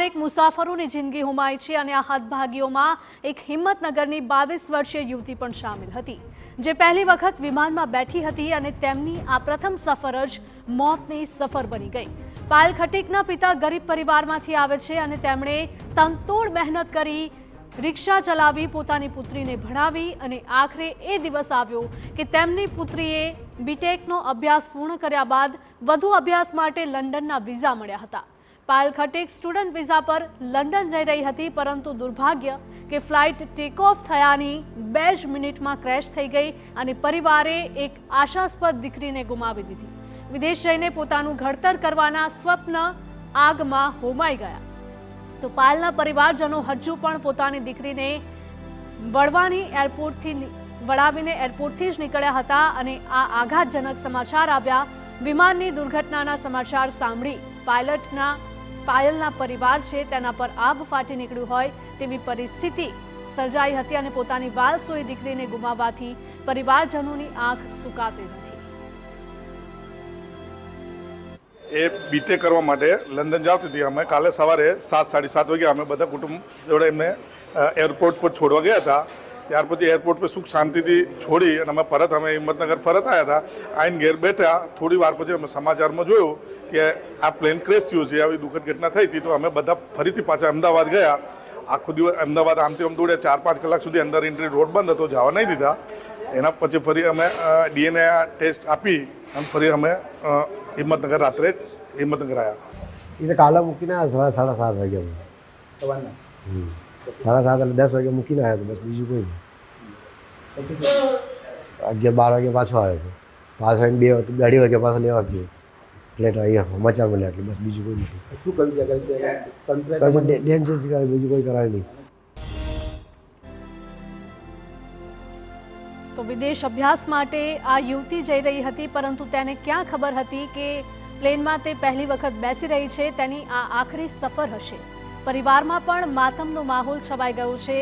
અનેક મુસાફરોની જિંદગી હુમાઈ છે અને આ હદભાગીઓમાં એક હિંમતનગરની 22 વર્ષીય યુવતી પણ સામેલ હતી, જે પહેલી વખત વિમાનમાં બેઠી હતી અને તેમની આ પ્રથમ સફર જ મોતની સફર બની ગઈ। પાયલ ખટીકના પિતા ગરીબ પરિવારમાંથી આવે છે અને તેમણે તનતોડ મહેનત કરી રિક્ષા ચલાવી પોતાની પુત્રીને ભણાવી અને આખરે એ દિવસ આવ્યો કે તેમની પુત્રીએ બીટેકનો અભ્યાસ પૂર્ણ કર્યા બાદ વધુ અભ્યાસ માટે લંડનના વિઝા મળ્યા હતા। પાયલ ખટીક સ્ટુડન્ટ વિઝા પર લંડન જઈ રહી હતી, પરંતુ દુર્ભાગ્ય કે ફ્લાઇટ ટેક ઓફ થયાની 2 જ મિનિટમાં ક્રેશ થઈ ગઈ અને પરિવારે એક આશાસ્પદ દીકરીને ગુમાવી દીધી। વિદેશ જઈને પોતાનું ઘડતર કરવાના સ્વપ્ન આગમાં હોમાઈ ગયા। તો પાયલના પરિવારજનો હજુ પણ પોતાની દીકરીને વડાવીને એરપોર્ટથી જ નીકળ્યા હતા અને આ આઘાતજનક સમાચાર આવ્યા। વિમાનની દુર્ઘટનાના સમાચાર સાંભળી પાયલના પરિવાર છે તેના પર આબ ફાટી નીકળ્યું હોય તેવી પરિસ્થિતિ સર્જાઈ હતી અને પોતાની વાલસોઈ દીકરીને ગુમાવવાથી પરિવારજનોની આંખ સુકાતી નથી। એ બીટેક કરવા માટે લંડન જતી હતી। અમે કાલે સવારે 7:30 વાગે અમે બધા કુટુંબ જોડે એમને એરપોર્ટ પર છોડવા ગયા હતા। ત્યાર પછી એરપોર્ટ પર સુખ શાંતિથી છોડી અને અમે હિંમતનગર પરત આવ્યા હતા। આઈને ઘેર બેઠા થોડી વાર પછી અમે સમાચારમાં જોયું કે આ પ્લેન ક્રેશ થયું છે, આવી દુઃખદ ઘટના થઈ હતી। તો અમે બધા ફરીથી પાછા અમદાવાદ ગયા। આખો દિવસ અમદાવાદ આમથી આમ દોડ્યા, 4-5 કલાક સુધી અંદર એન્ટ્રી રોડ બંધ હતો, જવા નહીં દીધા। એના પછી ફરી અમે DNA ટેસ્ટ આપી અને ફરી અમે હિંમતનગર રાત્રે હિંમતનગર આવ્યા। એટલે કાલે મૂકીને આવ્યા 7:30 વાગે સવારના 7:30 એટલે 10 વાગે મૂકીને આવ્યા, બસ બીજું કોઈ નહીં। 11-12 વાગે પાછો આવ્યો, પાછો આવીને 2-2:30 વાગે પાછો લેવા ગયો, એટલે અહીંયા સમાચાર મળ્યા એટલે બસ બીજું કોઈ નથી। શું કર્યું ડેન્સિટી કરાવી, બીજું કોઈ કરાય નહીં। તો વિદેશ અભ્યાસ માટે આ યુવતી જઈ રહી હતી, પરંતુ તેને ક્યાં ખબર હતી કે પ્લેનમાં તે પહેલી વખત બેસી રહી છે, તેની આ આખરી સફર હશે। પરિવારમાં પણ માતમનો માહોલ છવાઈ ગયો છે।